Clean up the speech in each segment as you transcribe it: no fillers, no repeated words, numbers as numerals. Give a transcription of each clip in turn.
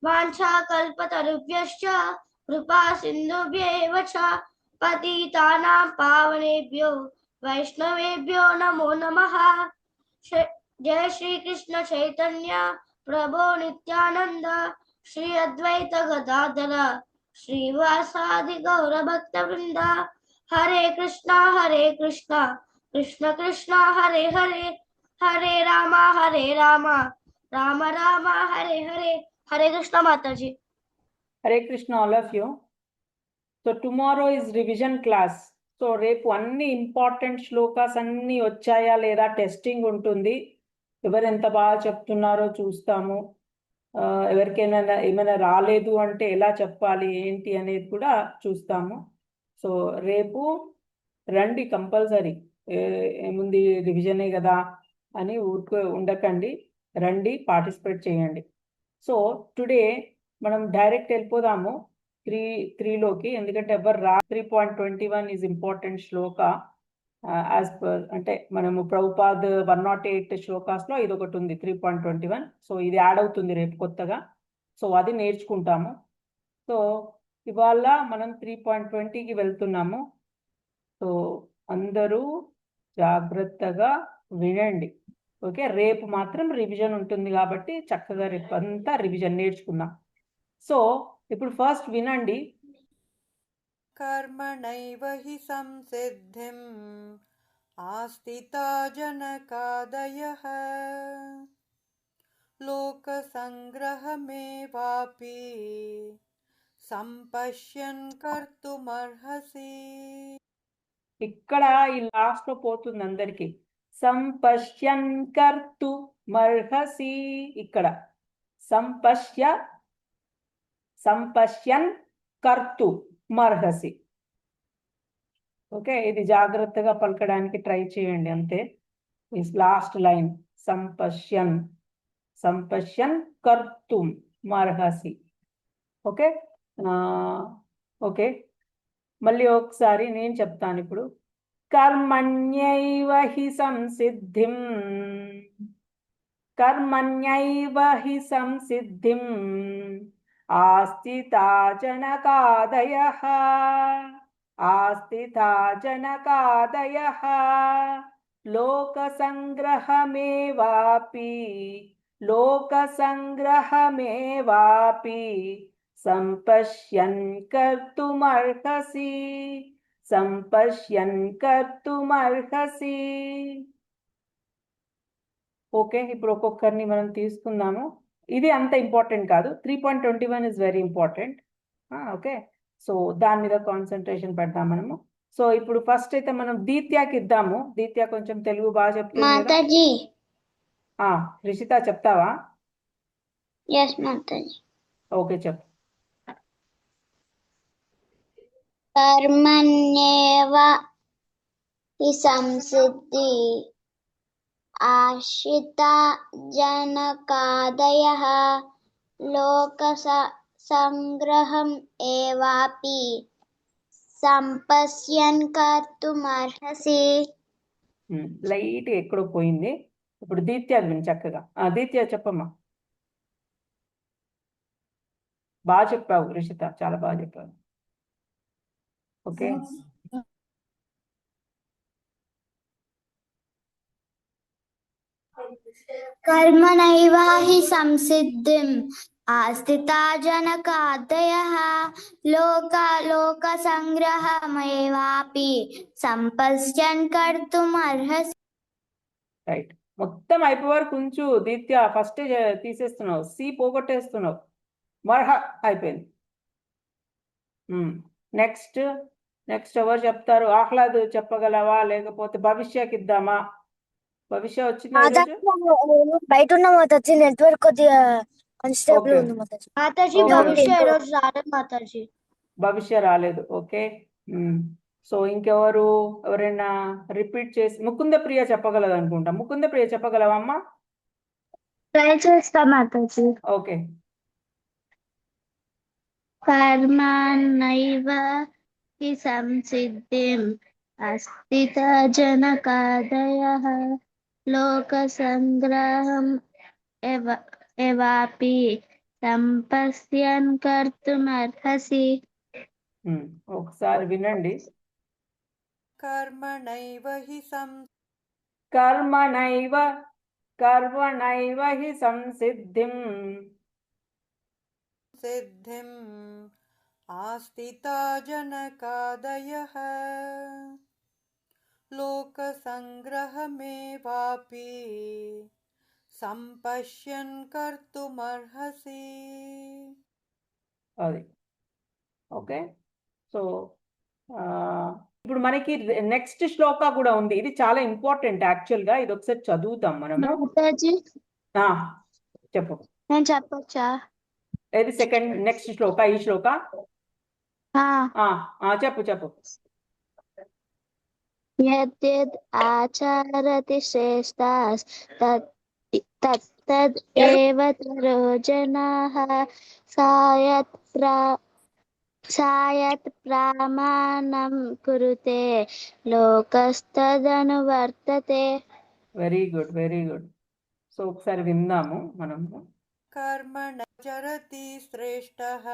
वाञ्छाकल्पतरुभ्यश्च कृपा सिन्धुभ्येव च पतितानां पावनेभ्यो वैष्णवेभ्यो नमो नमः। जय श्री कृष्ण चैतन्य प्रभो नित्यानंद श्री अद्वैत गदाधर श्रीवासादि गौर भक्त वृंद हरे कृष्णा कृष्ण कृष्ण हरे हरे हरे राम राम राम हरे हरे। हरे कृष्ण माता जी। Hare Krishna all of you. So tomorrow is revision class. So రేపు అన్ని ఇంపార్టెంట్ శ్లోకాస్ అన్ని వచ్చాయా లేదా టెస్టింగ్ ఉంటుంది. ఎవరు ఎంత బాగా చెప్తున్నారో చూస్తాము. ఎవరికైనా ఏమైనా రాలేదు అంటే ఎలా చెప్పాలి ఏంటి అనేది కూడా చూస్తాము. సో రేపు రండి కంపల్సరీ. ఏముంది రివిజనే కదా అని ఊరుకు ఉండకండి, రండి పార్టిసిపేట్ చేయండి. సో టుడే మనం డైరెక్ట్ వెళ్ళిపోదాము త్రీలోకి, ఎందుకంటే ఎవరు 3.21 is important Shloka as per, అంటే మనము ప్రభుపాద్ 108 శ్లోకాస్లో ఇది ఒకటి ఉంది 3.21. సో ఇది యాడ్ అవుతుంది రేపు కొత్తగా. సో అది నేర్చుకుంటాము. సో ఇవాళ మనం 3.20కి వెళ్తున్నాము. సో అందరూ జాగ్రత్తగా వినండి, ఓకే. రేపు మాత్రం రివిజన్ ఉంటుంది కాబట్టి చక్కగా రేపు అంతా రివిజన్ నేర్చుకుందాం. సో ఇప్పుడు ఫస్ట్ వినండి. కర్మణైవ హి సంసిద్ధిం ఆస్థితా జనకాదయః లోక సంగ్రహమేవాపి సంపశ్యన్ కర్తుమర్హసి. ఇక్కడ ఈ లాస్ట్ లో పోతుంది అందరికి. సంపశ్యన్ కర్తుమర్హసి. ఇక్కడ సంపశ్యన్ కర్తుమర్హసి. ఓకే, ఇది జాగ్రత్తగా పలకడానికి ట్రై చేయండి అంతే. లాస్ట్ లైన్ సంపశ్యన్ కర్తుమర్హసి. ఓకే ఓకే, మళ్ళీ ఒకసారి నేను చెప్తాను ఇప్పుడు. కర్మణ్యైవ హి సంసిద్ధిం ఆస్థితా జనకాదయః లోక సంగ్రహమేవాపి సంపశ్యన్ కర్తుమర్హసి. ఓకే, ఇప్పుడు ఒక్కొక్కరిని మనం తీసుకుందాము. ఇది అంత ఇంపార్టెంట్ కాదు. 3.21 is very important. Okay, so దాని మీద కాన్సన్ట్రేషన్ పెడదాం మనము. సో ఇప్పుడు ఫస్ట్ అయితే మనం దీత్యాకి ఇద్దాము. దీత్య కొంచెం తెలుగు బాగా చెప్తుంది. రిషిత చెప్తావా? ఓకే చెప్పు. కర్మణ్యేవ హి సంసిద్ధి ఆశ్రితా జనకాదయః లోక సంగ్రహం ఏవాపి సంపశ్యన్ కర్తుమర్హసి. లైట్ ఎక్కడో పోయింది. ఇప్పుడు దీత్య విని చక్కగా. దీత్య చెప్పమ్మా. బాగా చెప్పావు రిషిత, చాలా బాగా చెప్పావు. ఓకే, కర్మణైవ హి సంసిద్ధిం ఆస్థితా జనకాదయః లోక సంగ్రహమేవాపి సంపశ్యన్ కర్తుమర్హసి. రైట్, మొత్తం అయిపోయే వరకు ఉంచు దీత్య. First తీసేస్తున్నావు, C పోగొట్టేస్తున్నావు. మర్హ అయిపోయింది. నెక్స్ట్ ఎవరు చెప్తారు? ఆహ్లాద్ చెప్పగలవా, లేకపోతే భవిష్యకి ఇద్దామా? భవిష్య వచ్చింది బయట ఉన్న మాతాజీ, నెట్వర్క్ కొద్దిగా అన్స్టేబుల్ ఉంది మాతాజీ. భవిష్య రాలేదు. ఓకే, సో ఇంకెవరు, ఎవరైనా రిపీట్ చేసి? ముకుంద ప్రియ చెప్పగలదు అనుకుంటా. ముకుంద ప్రియ చెప్పగలవమ్మా? ట్రై చేస్తా మాతాజీ. ఓకే. కర్మణైవ హి సంసిద్ధిం ఆస్థితా జనకాదయః లోక సంగ్రహం ఏవాపి సంపశ్యన్ కర్తుమర్హసి. ఒకసారి వినండి. कर्मणैव हि కర్మణైవ కర్మణైవ హి సంసిద్ధిం सिद्धिम् आस्थिता जनकादयः लोकसङ्ग्रहमेवापि सम्पश्यन् कर्तुमर्हसि. అది ఓకే. సో ఇప్పుడు మనకి నెక్స్ట్ శ్లోక కూడా ఉంది. ఇది చాలా ఇంపార్టెంట్ యాక్చువల్ గా. ఇది ఒకసారి చదువుతాం మనము. మాతాజీ ఆ, చెప్పు. నేను చెప్పొచ్చా? ఇది సెకండ్ నెక్స్ట్ శ్లోక, ఈ శ్లోక. చెప్పు చెప్పు. యద్యద్ ఆచరతి శ్రేష్ఠాస్ తత్తద్ ఏవ తరో జనాః సాయత్ ప్రమాణం కురుతే లోకస్తదనువర్తతే. Very good, very good. So ఒకసారి విందాము మనము. कर्मणचरति श्रेष्ठः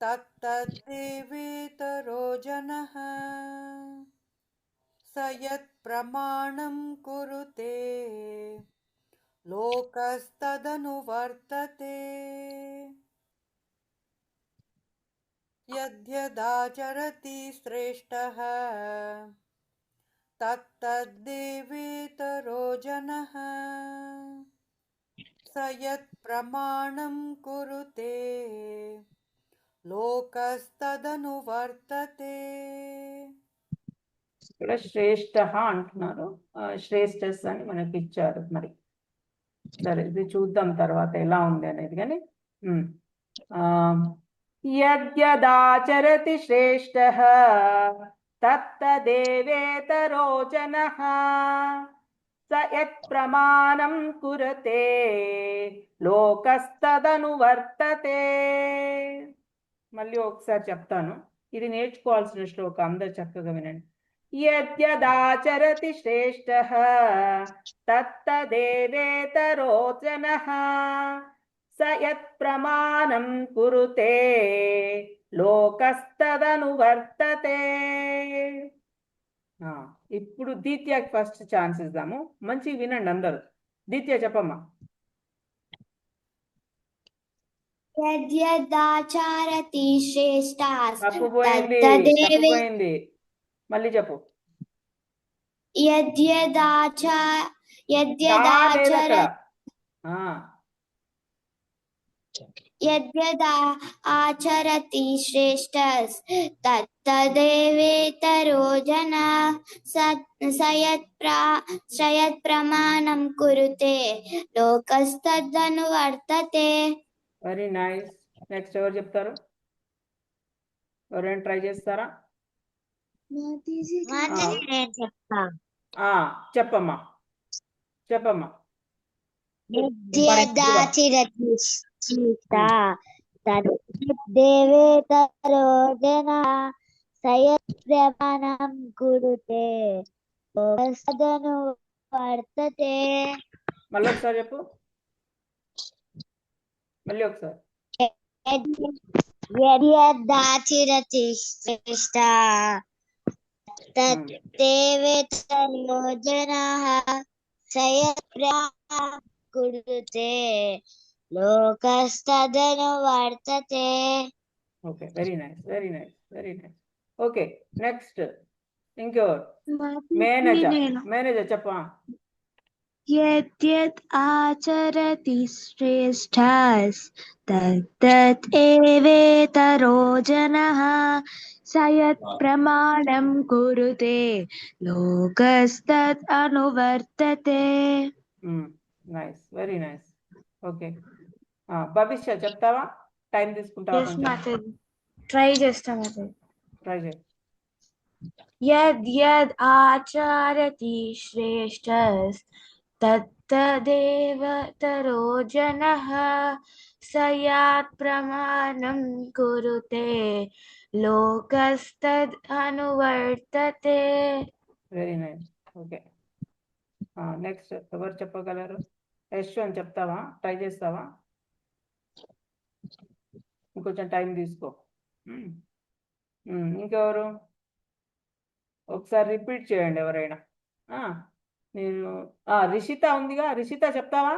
तत्तद्देवेतरो जनः स यत्प्रमाणं कुरुते लोकस्तदनुवर्तते. यद्यदाचरति श्रेष्ठः तत्तद्देवेतरो जनः स यत्प्रमाणं कुरुते लोकस्तदनुवर्तते. ఇక్కడ శ్రేష్ఠ అంటున్నారు. శ్రేష్ఠస్ అని మనకి ఇచ్చారు. మరి సరే, ఇది చూద్దాం తర్వాత ఎలా ఉంది అనేది. కానీ యద్యదాచరతి శ్రేష్ఠః తత్తదేవేతరో జనః స యత్ప్రమాణం కురతే లోకస్తదనువర్తతే. మళ్ళీ ఒకసారి చెప్తాను. ఇది నేర్చుకోవాల్సిన శ్లోకం, అందరు చక్కగా వినండి. యద్యదాచరతి శ్రేష్ఠః తత్తదేవేతరో జనః స యత్ప్రమాణం కురుతే లోకస్తదనువర్తతే. ఇప్పుడు దీత్యకి ఫస్ట్ ఛాన్స్ ఇద్దాము. మంచిగా వినండి అందరూ. దీత్య చెప్పమ్మా. యద్యదాచరతి శ్రేష్ఠాస్ తప్పుపోయింది. మళ్ళీ చెప్పు. ఆచరతి శ్రేష్ఠస్ తత్తదేవేతరో జనః సయత్ ప్రమాణం కురుతే లోకస్తదనువర్తతే. Very nice. నెక్స్ట్ ఎవరు చెప్తారు? ఎవరైనా ట్రై చేస్తారా? చెప్పమ్మా. యద్యదాచరతి తత్తదేవేతరో జనః సయత్ ప్రమాణం కురుతే లోకస్తదనువర్తతే. మళ్ళీ ఒకసారి చెప్పు. మళ్ళీ ఒకసారి. యద్యదాచరతి శ్రేష్ఠః తత్తదేవేతరో జనః సయత్ ప్రమాణం కురుతే లోకస్తదనువర్తతే. Okay, very nice, very nice, very nice. Okay, next ఇంకెవరు? మేనేజర్ చెప్పా. యద్యద్ ఆచరతి శ్రేష్ఠస్ తత్తద్ ఏవేతరో జనః సయత్ ప్రమాణం కురుతే లోకస్తద్ అనువర్తతే. Nice, very nice. Okay, Bhavishya చెప్తావా? టైం తీసుకుంటావా? ట్రై చేస్తాం. ట్రై చేయి. యద్యద్ ఆచరతి శ్రేష్ఠస్ తత్తదేవేతరో జనః సయత్ ప్రమాణం కురుతే లోకస్తద్ అనువర్తతే. Very nice. ఓకే, నెక్స్ట్ ఎవరు చెప్పగలరు? యశ్వంత్ చెప్తావా? ట్రై చేస్తావా? ఇంకొంచెం టైం తీసుకో. ఇంకెవరు ఒకసారి రిపీట్ చేయండి ఎవరైనా. నేను రిషిత ఉందిగా, రిషిత చెప్తావా?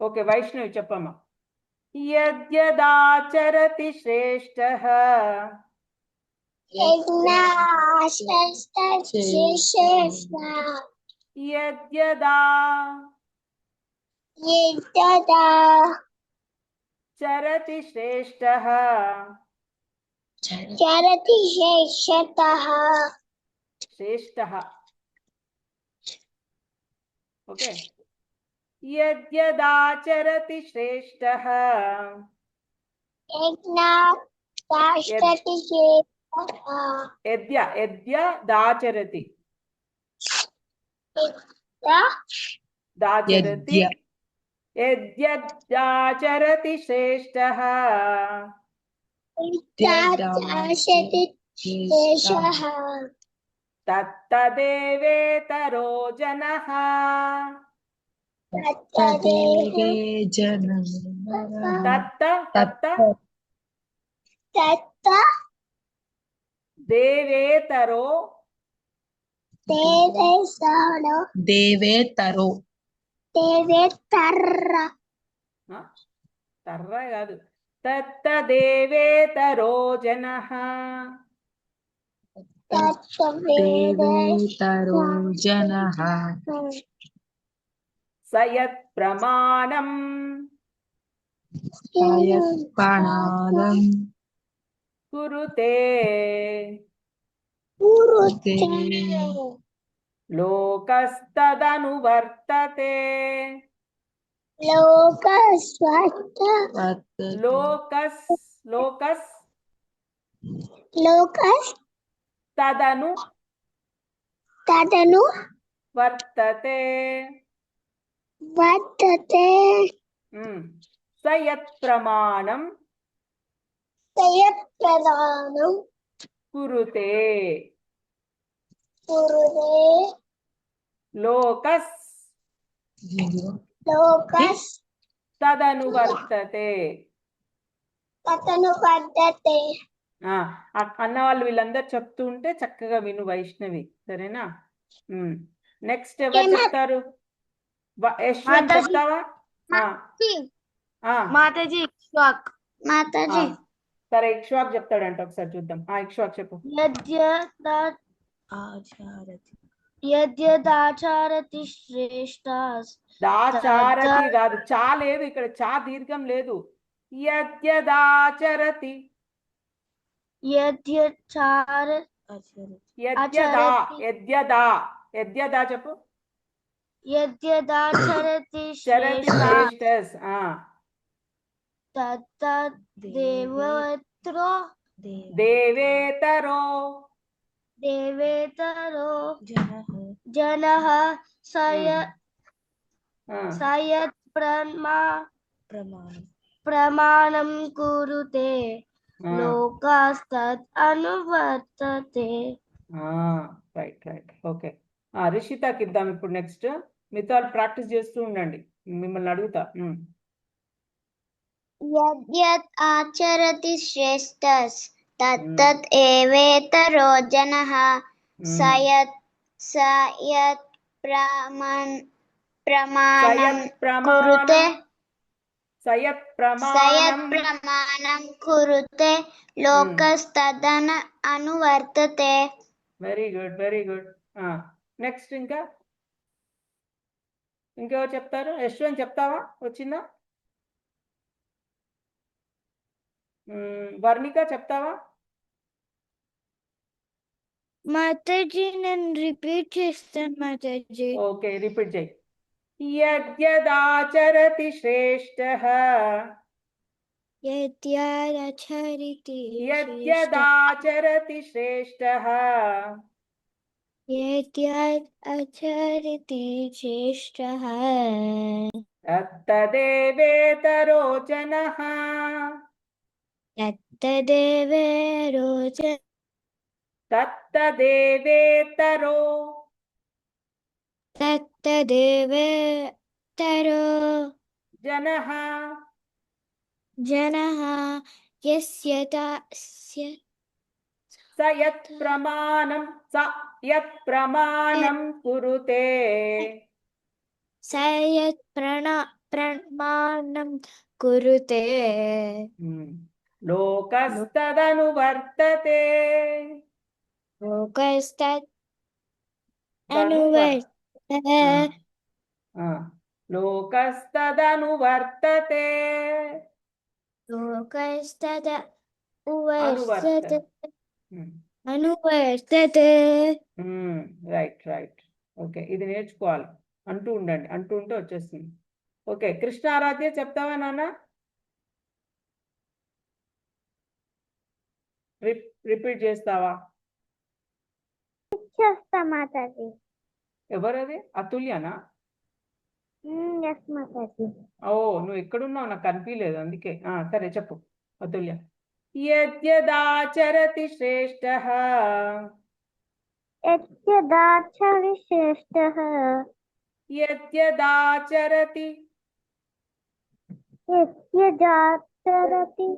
ఓకే, వైష్ణవి చెప్పమ్మా. యద్యదాచరతి శ్రేష్టః యద్యదా చరతి శ్రేష్టః శ్రేష్టః. ఓకే, యద్యదాచరతి శ్రేష్టః యద్యదాచరతి దాచరతి యద్యదాచరతి శ్రేష్టః తత్తదేవేతరో జనః తత్త దేవేతరో తర్ర కాదు, తత్తదేవేతరో జనః సయత్ ప్రమాణం కురుతే లోకస్తదనువర్తతే లోకస్ తదను వర్తతే. సయత్ ప్రమాణం కురుతే లోకస్ తదనువర్తతే. అన్న వాళ్ళు వీళ్ళందరూ చెప్తూ ఉంటే చక్కగా విను వైష్ణవి, సరేనా? నెక్స్ట్ ఎవరు చెప్తారు? యశ్వంత్ చెప్తావా? మాతాజీ ఇక్ష్వాక్. సరే, ఇక్ష్వాక్ చెప్తాడంట, ఒకసారి చూద్దాం. ఇక్ష్వాక్ చెప్పు. యద్యదాచారతి శ్రేష్టాస్. దాచారతి కాదు, చా లేదు ఇక్కడ, చా దీర్ఘం లేదు. యద్యదాచరతి యద్యదా చెప్పు. యద్యదాచరతి చరతి శ్రేష్టాస్ దేవేతరో జనః సయత్ ప్రమాణం కురుతే లోకస్తద్ అనువర్తతే. రైట్. ఓకే, రిషితకి ఇద్దాం ఇప్పుడు. నెక్స్ట్ మీతో ప్రాక్టీస్ చేస్తూ ఉండండి, మిమ్మల్ని అడుగుతా. యద్యత్ ఆచరతి శ్రేష్టస్ తత్తత్ ఏవేతరో జనః సయత్ ప్రమాణం కురుతే ప్రమాణం కురుతే లోకస్తదన అనువర్తతే. Very good. నెక్స్ట్ ఇంకెవరు చెప్తారు? యశ్వంత్ చెప్తావా? వచ్చిందా? వర్ణిక చెప్తావా? మాతాజీ నేను రిపీట్ చేస్తాను మాతాజీ. ఓకే, రిపీట్ చేయి. యద్యదాచరతి శ్రేష్టః యద్యదాచరతి శ్రేష్టః తత్తదేవేతరో జనః తత్తదేవేతరో जनः जनः यस्य दास्य स यत् प्रमाणं कुरुते स यत् प्रमाणं कुरुते लोकस्तदनुवर्तते लोकस्तत् तनुवर्- अनुवर्तते लोकस्तदनुवर्तते लोकस्तद अनुवर्तते అనువర్తతే రైట్ రైట్ ఓకే ఇది నేర్చుకోవాలి అంటూ ఉండండి అంటూ ఉంటే వచ్చేస్తుంది ఓకే కృష్ణ ఆరాధ్య చెప్తావా నాన్న రిపీట్ చేస్తావా చేస్తా మాతాజీ ఎవరది అతుల్యనా ఎస్ మాతాజీ ఓ నువ్వు ఎక్కడున్నావు నాకు కనిపించలేదు అందుకే సరే చెప్పు అతుల్య యద్యదాచరతి శ్రేష్ఠః యద్యదాచరిశ్రేష్ఠః యద్యదాచరతి యద్యదాచరతి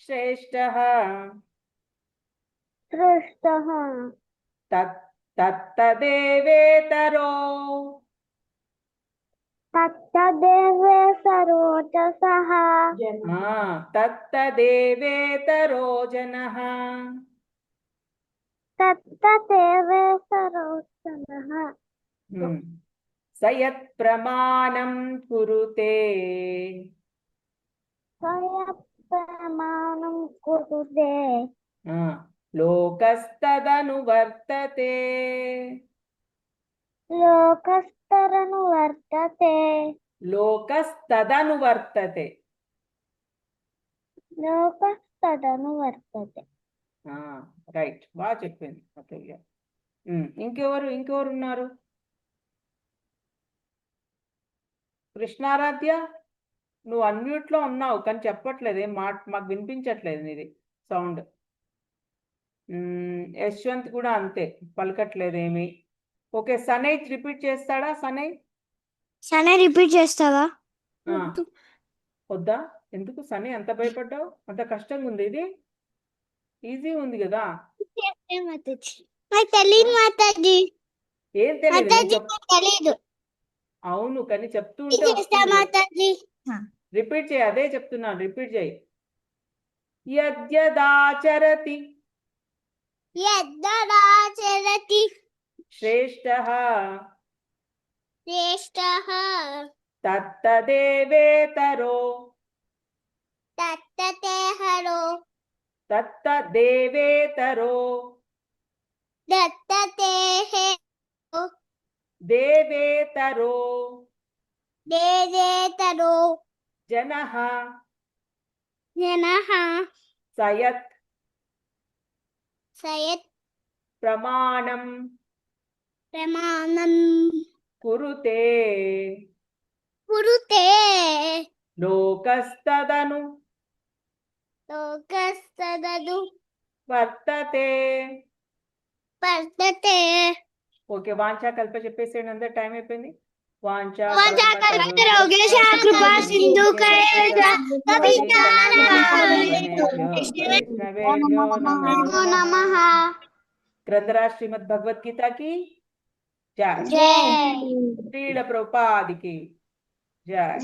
శ్రేష్ఠః శ్రేష్ఠః తత్తదేవేతరో తత్తదేవే సర్వోజసః తత్తదేవేతరో జనః తత్తదేవే సర్వోజసః స యత్ ప్రమాణం కురుతే ప్రమాణం కురుతే లోకస్తదనువర్తతే లోకస్తరనువర్తతే లోకస్తదనువర్తతే లోకస్తదనువర్తతే రైట్ బాగా చెప్పింది అతుల్య ఇంకెవరు ఉన్నారు కృష్ణారాధ్య నువ్వు అన్మ్యూట్ లో ఉన్నావు కానీ చెప్పట్లేదు ఏం మాకు వినిపించట్లేదు నీది సౌండ్ యశ్వంత్ కూడా అంతే పలకట్లేదు ఏమి ఓకే సనయ్ రిపీట్ చేస్తాడా సనే రిపీట్ చేస్తావా వద్దా ఎందుకు సనయ్ అంత భయపడ్డావు అంత కష్టంగా ఉంది ఇది ఈజీ ఉంది కదా నాకు తెలియదు మాతాజీ ఏం తెలియదు తెలీదు అవును కానీ చెప్తూ ఉంటే మాతాజీ రిపీట్ చేయి అదే చెప్తున్నాను రిపీట్ చేయి యద్యదాచరతి యద్దాచరతి శ్రేష్ఠః శ్రేష్ఠః తత్తదేవేతరో తత్తదేవేతరో దేవేతరో జనః సయత్ సయత్ ప్రమాణం ప్రమాణం కురుతే కురుతే లోకస్తదను లోకస్తదను వర్తతే వర్తతే ఓకే వాంఛా కల్ప చెప్పేసేయండి అందరు టైం అయిపోయింది వాంఛా కృపా సింధు నమః గ్రంథరాజ్ శ్రీమద్ భగవద్గీత की जय జై श्रील प्रभुपाद की जय